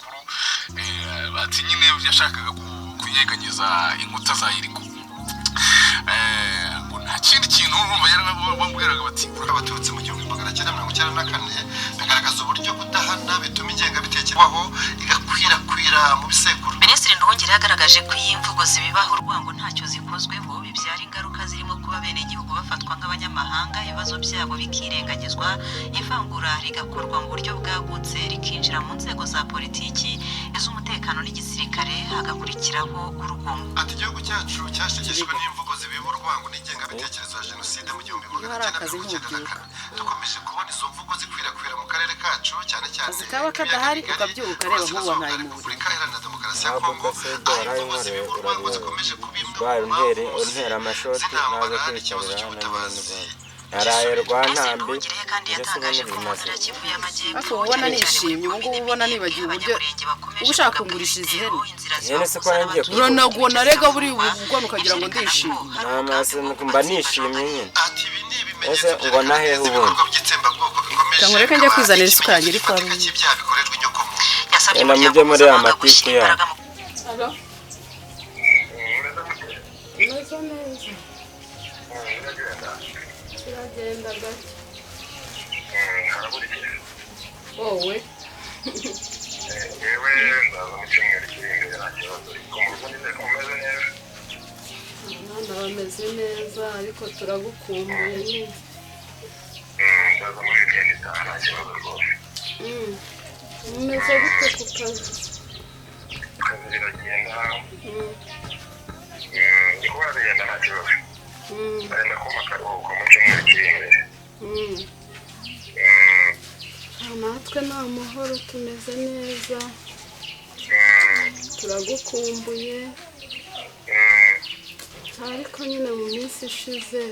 amakuru ati nyine yashakaga kunyeganyeza inkuta za Yeriko ngo nta kindi kintu urumva yarabambwiraga bati abatutsi mu 1994 bagaragaza uburyo kudahana bituma ingenga bitekerwaho igakwirakwira mu bisekuru. Minisitiri Nduhungire yagaragaje ko iyi mvugo zibibaho urwango ntacyo zikozweho bibyara ingaruka zirimo kuba bene igihugu bafatwa nk'abanyamahanga ibibazo byabo bikirengagizwa ivangura rigakorwa mu buryo bwagutse rikinjira mu nzego za politiki iz'umutekano n'igisirikare hagakurikiraho urugomo. Ati igihugu cyacu cyashegeshwe n'imvugo zibiba urwango n'ingenga bitekerezo ya jenoside mu 1994 dukomeje kubona izo mvugo zikwirakwira mu karere kacu cyane cyane zikaba kadahari ukabyuka reba nk'uwo nkaye mu Afurika Iharanira Demokarasi ya Kongo imvugo zibiba urwango zikomeje kubimba untera amashoti nazo kwicarira n'abandi naraye rwantambi kandi yatangaje ko mutara Kivu y'Amajyepfo ariko ubona nishimye ubu ngubu ubona nibagiye uburyo ubushaka kungurisha ihene ihene se ko yangiye uranagona rega buri ubugona ukagira ngo ndishimye namase mba nishimye nyine ese ubona hehe ubundi cyangwa reka njye kwizanira isuka yanjye iri kwa rumwe yasabye mujye muri aya matiku ya kiragenda gake wowe yewe ndaza mu cyumweru kiri imbere nta kibazo ariko mu rugo nizeye ko mumeze neza abana bameze neza ariko turagukumbuye nyine ndaza muri weekend itaha nta kibazo rwose mumeze gute ku kazi akazi biragenda ndi kuba bigenda nta kibazo barenda kumpa akaruhuko mu cyumweru kiri imbere natwe ni amahoro tumeze neza turagukumbuye ariko nyine mu minsi ishize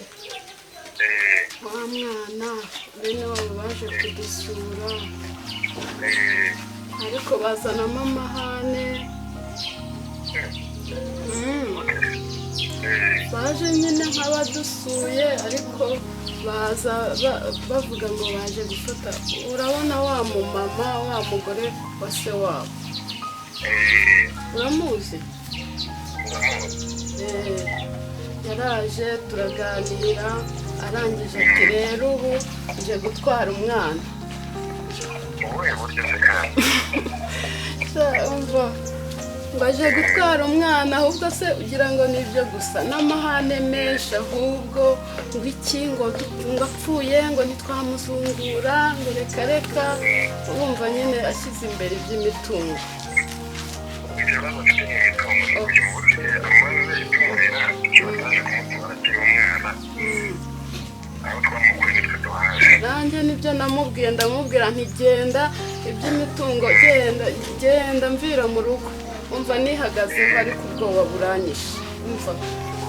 wa mwana bene wabo baje kudusura ariko bazanamo amahane baje nyine nk'abadusuye ariko baza bavuga ngo baje gufata urabona wa mumama wa mugore wa se wabo uramuzi yaraje turaganira arangije ati rero ubu nje gutwara umwana wowe buryo se kandi ngo aje gutwara umwana ahubwo se ugira ngo nibyo gusa n'amahane menshi ahubwo ngo iki ngo apfuye ngo ntitwamuzungura ngo reka reka urumva nyine ashyize imbere iby'imitungo ibibazo mfite n'imitungo uyu munsi amaze itumurira ikibazo kumutwara akiri umwana aho twamukuye nitwe duhaje nanjye nibyo namubwiye ndamubwira nti genda iby'imitungo genda mvira mu rugo umva nihagazeho ariko ubwoba buranyishe umva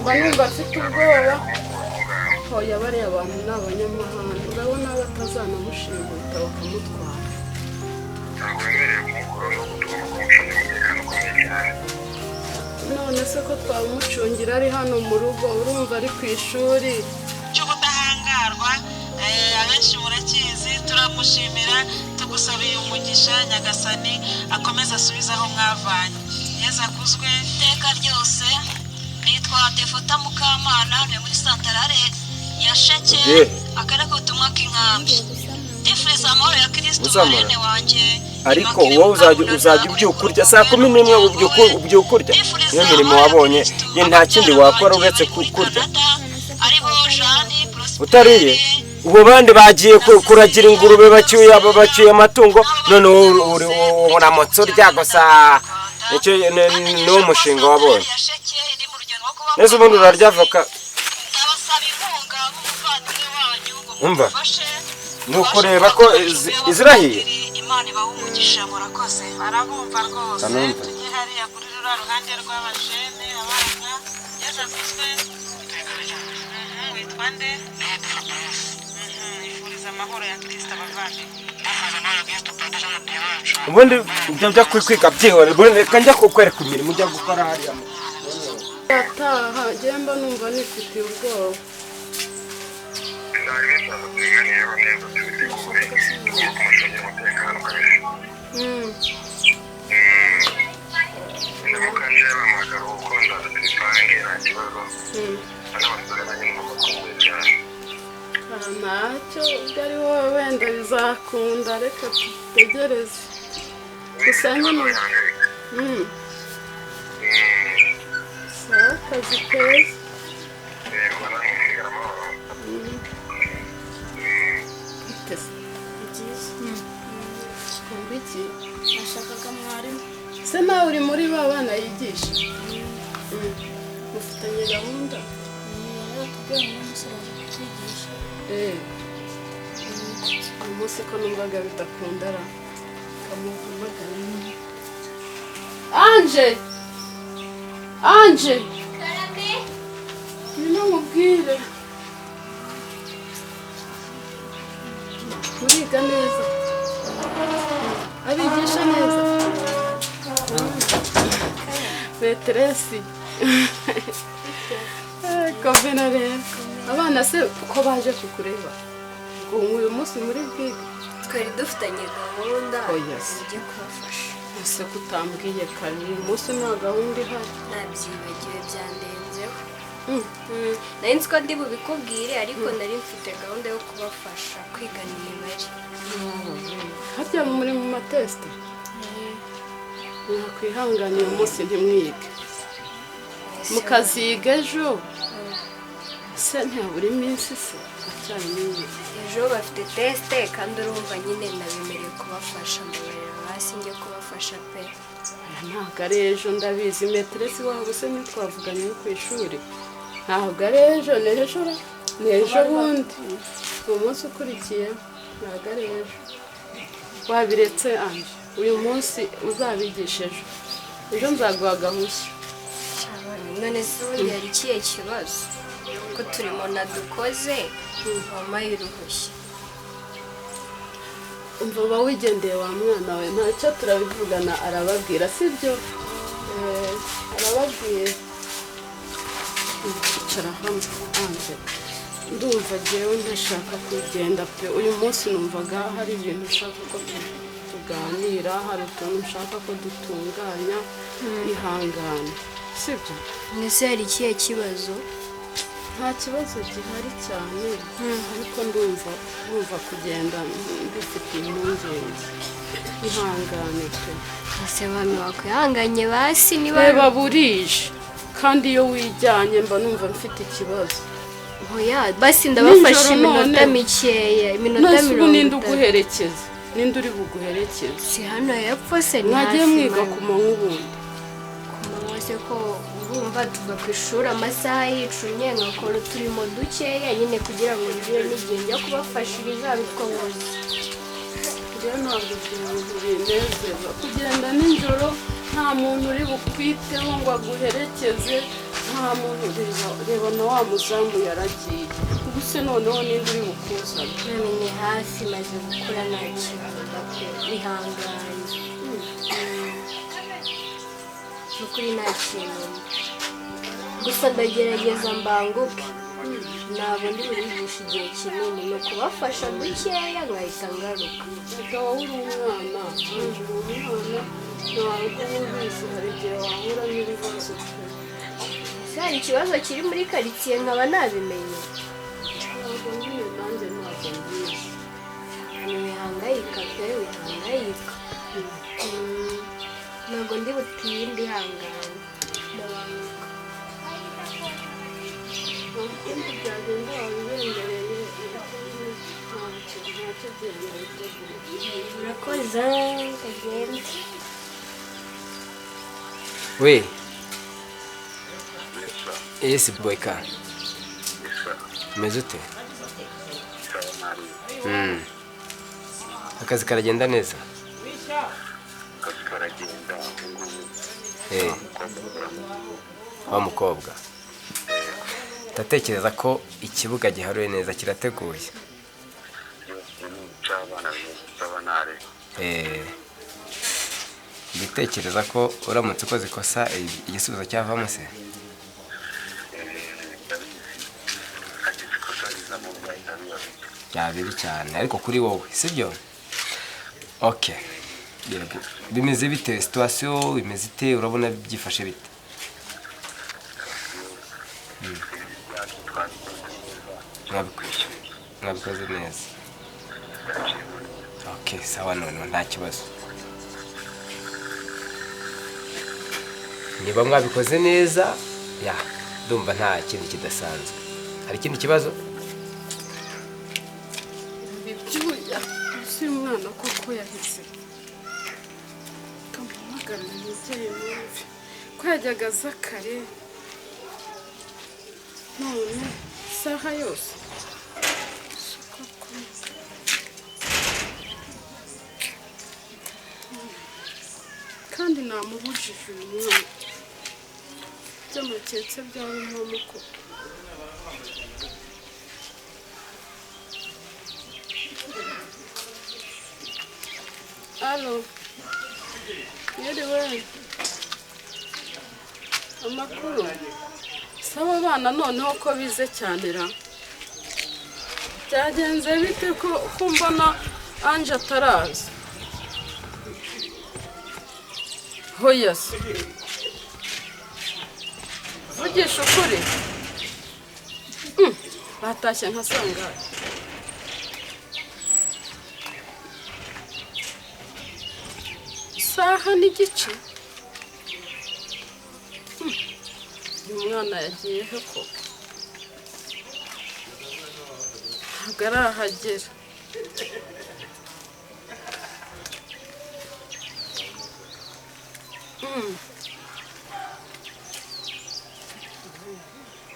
mba numva afite ubwoba hoya bariya abantu ni abanyamahanga urabona batazanamushinguta bakamutwara ntabwo wemerewe kumukura no gutuma kumucungira umutekano ukomeye cyane none se ko twamucungira ari hano mu rugo urumva ari ku ishuri cy'ubudahangarwa abenshi murakizi turamushimira tugusabiye umugisha nyagasani akomeza asubiza aho mwavanye yeza kuzwe iteka ryose nitwa Defota Mukamana ni muri santarare ya Sheke akarere k'ubutumwa k'inkambi difuriza amahoro ya Kristo bene wanjye ariko wowe uzajya ubyukurya saa 11 ubyukurya niyo mirimo wabonye ye nta kindi wakora uretse kurya utariye ubu bandi bagiye kuragira ingurube bacyuye amatungo none uramutse urya gusa nicyo niwo mushinga wabonye neza ubundi urarya avoka umva nuko reba ko izirahiye Imana ibaha umugisha murakoze arabumva rwose tujye hariya kuri rura ruhande rw'abajene abana yeza kuzwe witwa nde ifuriza amahoro ya Kristo abavandi ubundi ibyo byo kwiga byihore reka njya kukwereka imirimo ujya gukora hariya ataha gemba numva nifitiye ubwoba bizakunda reka tutegereze gusa nyine sawa akazi keza kumva iki nashakaga mwarimu se nawe uri muri ba bana yigisha mufitanye gahunda tubwira n'umusore waje kutwigisha uyu munsi ko numvaga bidakundara kamuhamagara anje ngwino mubwire muriga neza abigisha neza beteresi komena rero abana se ko baje kukureba ngo uyu munsi muri bwige twari dufitanye gahunda oya ujye kubafasha ese kutambwiye kare uyu munsi nta gahunda ihari nabyibagiwe byandenzeho nari nzi ko ndi bubikubwire ariko nari mfite gahunda yo kubafasha kwigana imibare harya muri mu matesite mwakwihangana uyu munsi ntimwige mukaziga ejo se ntiyabura iminsi se acyari n'iyi ejo bafite tesite kandi urumva nyine nabemereye kubafasha mbabarira hasi njye kubafasha pe ntabwo ari ejo ndabizi meteresi wabo se ntitwavuganye no ku ishuri ntabwo ari ejo ni ejo bundi uwo munsi ukurikiyeho ntabwo ari ejo wabiretse anje uyu munsi uzabigisha ejo nzaguha gahushya none se ubundi hari ikihe kibazo ko turimo nadukoze wampaye uruhushya umva uba wigendeye wa mwana we ntacyo turabivugana arababwira sibyo arababwira icara hamwe anje ndumva jyewe ndashaka kugenda pe uyu munsi numvaga hari ibintu ushaka ko tuganira hari utuntu ushaka ko dutunganya ihangane sibyo mbese hari ikihe kibazo nta kibazo gihari cyane ariko ndumva kugenda mbifitiye impungenge ihangane pe ese bami wakwihanganye basi niba reba burije kandi iyo wijyanye mba numva mfite ikibazo oya basi ndabafasha iminota mikeya iminota ubu ninde uguherekeza ninde uri buguherekeza si hano hepfo se ni mwagiye mwiga ku manywa ubundi ku manywa se ko urumva tuva ku ishuri amasaha yicunye nkakora uturimo dukeya nyine kugira ngo ngire n'igihe njya kubafashiriza bitwoboze rero ntabwo ibintu binezeza kugenda nijoro nta muntu uri bukwiteho ngo aguherekeze nta muntu reba na wa muzamu yaragiye ubu se noneho ninde uri bukuzane none ni hafi maze gukora nta kibazo pe bihanganye n'ukuri nta kintu gusa ndagerageza mbanguke ntabwo ndi burigisha igihe kinini ni ukubafasha dukeya nkahita ngaruka reka wowe uri umwana uri umwana ntabwo ubizi hari igihe wahura n'ibibazo pe hari ikibazo kiri muri karitsiye nkaba nabimenye ntabwo ngiye nanjye ntabwo ngiye wihangayika pe wihangayika ntabwo ndi butinde ihangane ndabanguka ukuntu byagenda wabibendereye ntacyo byenda biteguye urakoze kagenda we esi boyka umeze ute akazi karagenda neza akazi karagenda wa mukobwa ndatekereza ko ikibuga giharuye neza kirateguye nditekereza ko uramutse ukoze ikosa igisubizo cyavamo se byabiri cyane ariko kuri wowe sibyo okay bimeze bite situwasiyo bimeze ite urabona byifashe bite mwabikoze neza okay sawa none nta kibazo niba mwabikoze neza ya ndumva nta kintu kidasanzwe hari ikindi kibazo ibyuya si umwana koko yahise kamuhamagara umubyeyi wumve ko yajyaga aza kare none isaha yose kandi namubujije uyu mwana by'amaketse byawe mpamuko alo yiriwe amakuru saba abana noneho ko bize cyane ra byagenze bite ko mbona anje ataraza hoya se vugisha ukuri batashye nka sangahe isaha n'igice uyu mwana yagiye he ko ntabwo arahagera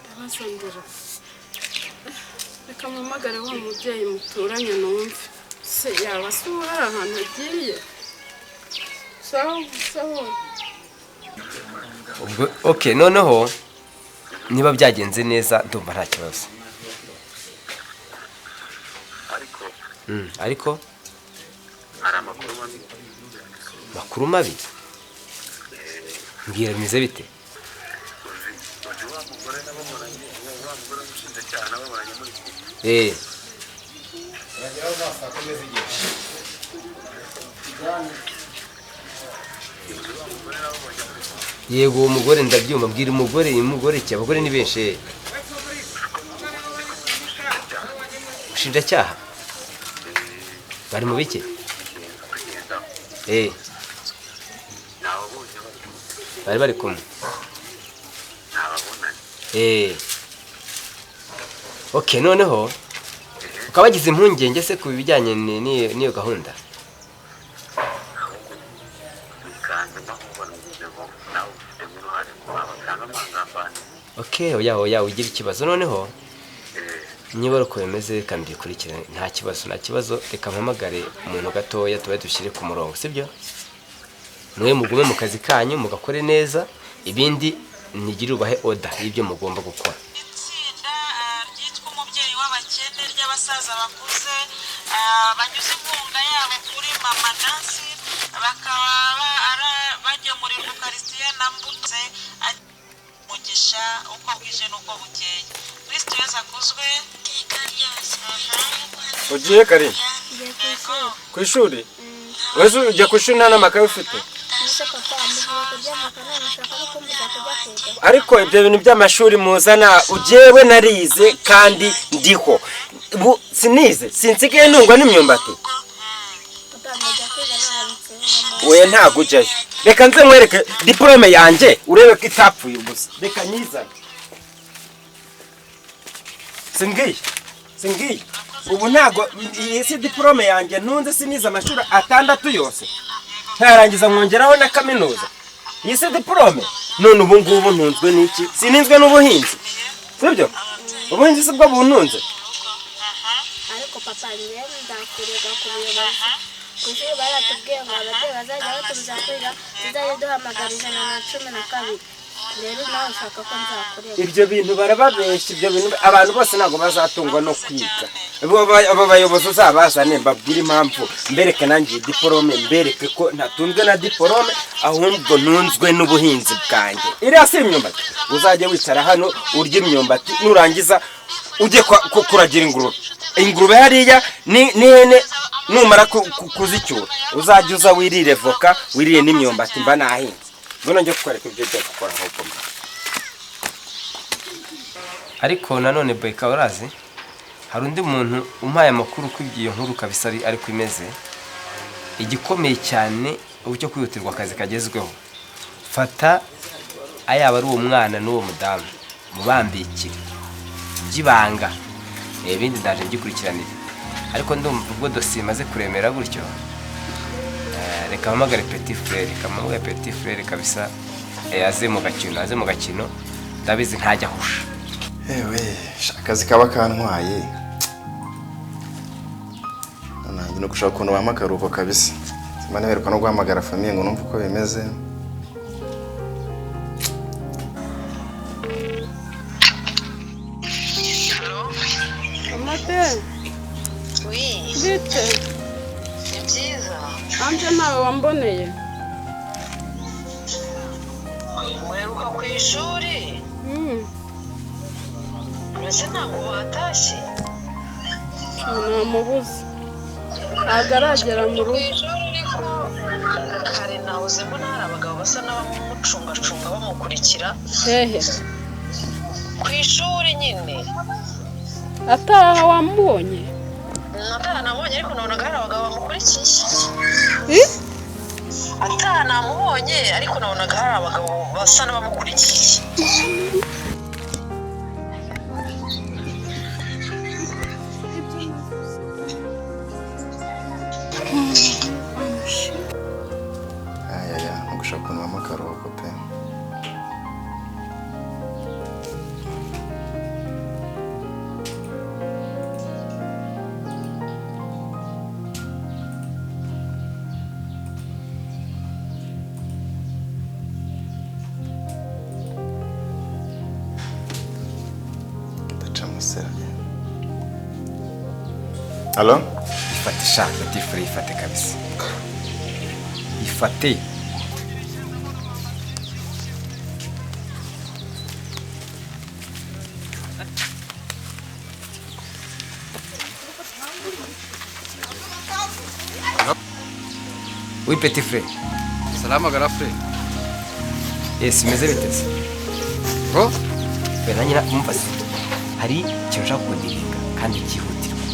ndabazandira reka mpamagare wa mubyeyi muturanye numve se yaba se ubu hari ahantu agiye sawa ubwo okay noneho niba byagenze neza ndumva nta kibazo ariko hari amakuru mabi mbwira bimeze bite yego uwo mugore ndabyumva mbwira umugore iki abagore ni benshi ushinjacyaha bari mu bike bari bari kumwe okay noneho ukaba wagize impungenge se ku bijyanye n'iyo gahunda okay oya ugira ikibazo noneho niba uko bimeze kandi bikurikirane nta kibazo reka mpamagare umuntu gatoya tuba dushyire ku murongo sibyo mwe mugume mu kazi kanyu mugakore neza ibindi nigire ubahe order y'ibyo mugomba gukora itsinda ryitwa umubyeyi w'abakene ry'abasaza bakuze banyuze inkunga yabo kuri mama Nancy bakaba bagemurirwa Ukaristiya na mbutse mugisha uko bwije n'uko bukeye Kristo Yesu akuzwe ugiye kare ku ishuri wezo ujya ku ishuri nta n'amakaye ufite ariko ibyo bintu by'amashuri muzana ugiyewe narize kandi ndiho sinize sinsigaye ntungwa n'imyumbati we ntago ujyayo reka nze nkwereke diplome yanjye urebe ko itapfuye gusa reka nyizane singiye ubu ntago iyi si diplome yanjye ntunze sinize amashuri 6 yose ntarangiza nkongeraho na kaminuza iyi si diplome none ubu ngubu ntunzwe n'iki sininzwe n'ubuhinzi sibyo ubuhinzi si bwo buntunze ariko papa njye ndakurega ku buyobozi kuko baratubwiye ngo ababyeyi bazajya batubuza kwiga tuzajya duhamagara 112 rero nawe ushaka ko nzakurega ibyo bintu barababeshya ibyo bintu abantu bose ntabwo bazatungwa no kwiga abo bayobozi uzabazane mbabwire impamvu mbereke nanjye diplome mbereke ko ntatunzwe na diplome ahubwo ntunzwe n'ubuhinzi bwanjye iriya si imyumbati uzajya wicara hano urya imyumbati nurangiza ujye kuragira ingurube hariya n'ihene numara kuzicyura uzajya uza wirire voka wirire n'imyumbati mba nahinze mbona njye kukwereka ibyo byo gukora nk'uko mba ariko nanone boyka urazi hari undi muntu umpaye amakuru ko iyo nkuru kabisa ariko imeze igikomeye cyane uburyo kwihutirwa akazi kagezweho fata ayaba ari uwo mwana n'uwo mudamu mubambikire byibanga ibindi ndaje ngikurikiranire ariko ndumva ubwo dosiye imaze kuremera gutyo reka mpamagare petit frere kabisa aze mu gakino ndabizi ntajya ahusha ewe akazi kaba kantwaye nanjye no gushaka ukuntu bampa akaruhuko kabisa simane beruka no guhamagara famiye ngo numve uko bimeze amate bite ni byiza anje nawe wamboneye mweruka ku ishuri mbese ntabwo watashye namubuze ntabwo aragera mu rugo ariko kare nahoze mbona hari abagabo basa n'abamucungacunga bamukurikira hehe ku ishuri nyine ataha wamubonye ataha namubonye ariko nabonaga hari abagabo bamukurikiye ataha namubonye ariko nabonaga hari abagabo basa n'abamukurikiye gushaka ukuntu bampa akaruhuko pe Halo? Ifate shaka petit frere ifate kabisa ifate Oui petit frère. Salama grand frère. Meze biteze. Bro? Benanyira umfasi. Hari cyo kudiringa kandi cyihutirwa.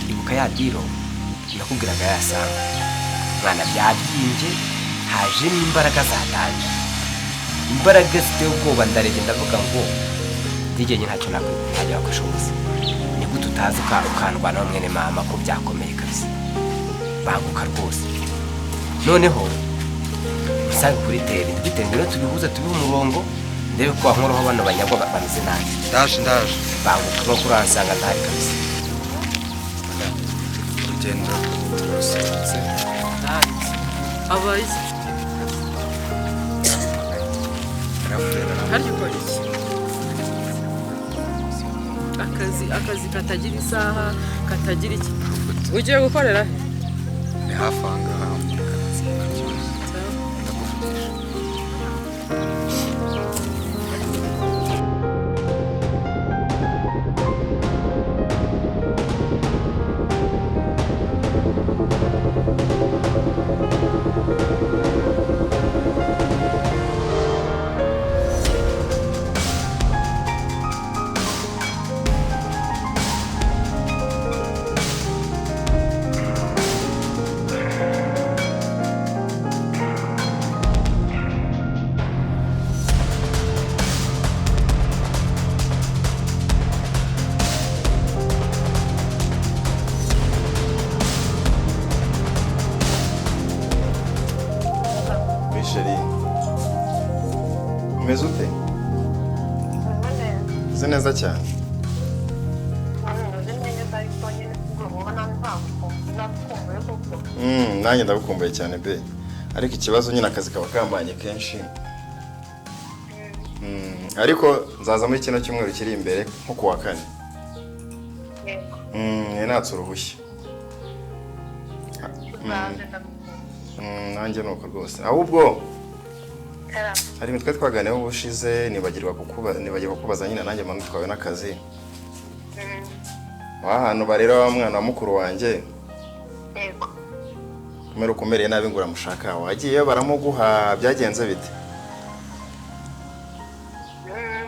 Ibuka ya diro nakubwiraga yasanga. Mwana byabyimbye haje n'imbaraga zatanje. Imbaraga ziteye ubwoba ndarege ndavuga ngo ndigenye ntacyo nakwigira kwishoboza. Ni gute utazi ukandwana mwene mama ko byakomeye kabisa. Baguka rwose. Noneho usange kuri tele bitengero tubihuza tubiho umurongo ndebe ko nkoroho bano banyagwa bameze nabi ndaje banguka no kuransanga ndari kabisa urugendo turasetse abayizi haryo polisi akazi katagira isaha katagira iki ugiye gukorera ni hafi aha ngaha umeze ute? Uzi neza cyane nanjye ndagukumbuye cyane be ariko ikibazo nyine akazi kaba kambanye kenshi ariko nzaza muri kino cyumweru kiri imbere nko kuwa kane natse uruhushya nanjye nuko rwose ahubwo hari imitwe twaganiyeho ubushize nibagirwa kubaza nyine nanjye manu twawe n'akazi ahantu barera wa mwana wa mukuru wanjye yego kumera ukomereye nabi ngo uramushaka wagiye baramuguha byagenze bite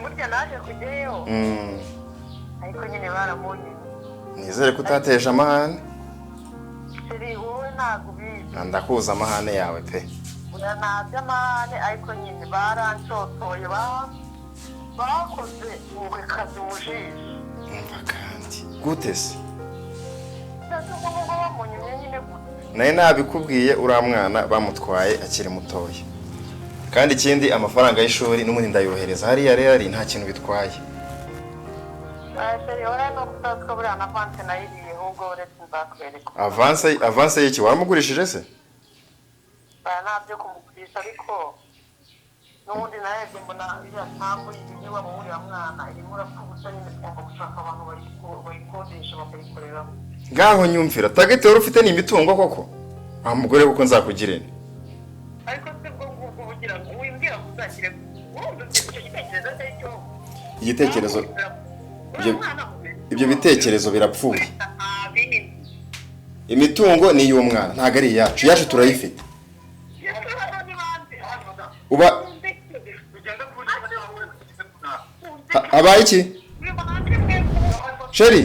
burya naje kujyayo ariko nyine baramunye nizere ko utateje amahane siri wowe ntabwo ubizi ndakuza amahane yawe pe ntabyo amahane ariko nyine barancotoye bakoze ingwe kazi mu jisho umva kandi gute se ndasukuvuga bamunyumye nyine naye nabikubwiye uriya mwana bamutwaye akiri mutoya kandi ikindi amafaranga y'ishuri n'ubundi ndayohereza hariya rero nta kintu bitwaye avance y'iki waramugurishije se ntabyo kumugurisha ariko n'ubundi narebye mbona iriya ntabwo inyuba mu uriya mwana irimo urapfa ubusa nyine twumva gushaka abantu bayikodesha bakayikoreramo ngaho nyumvira tageti wari ufite ni imitungo koko aha mugore kuko nzakugirene ariko se bwo ngubwo bugira ngo wimbwira ko uzakire wumva icyo gitekerezo atari cyo igitekerezo ibyo bitekerezo birapfuye imitungo ni iy'umwana ntabwo ari iyacu iyacu turayifite uba abaye iki sheri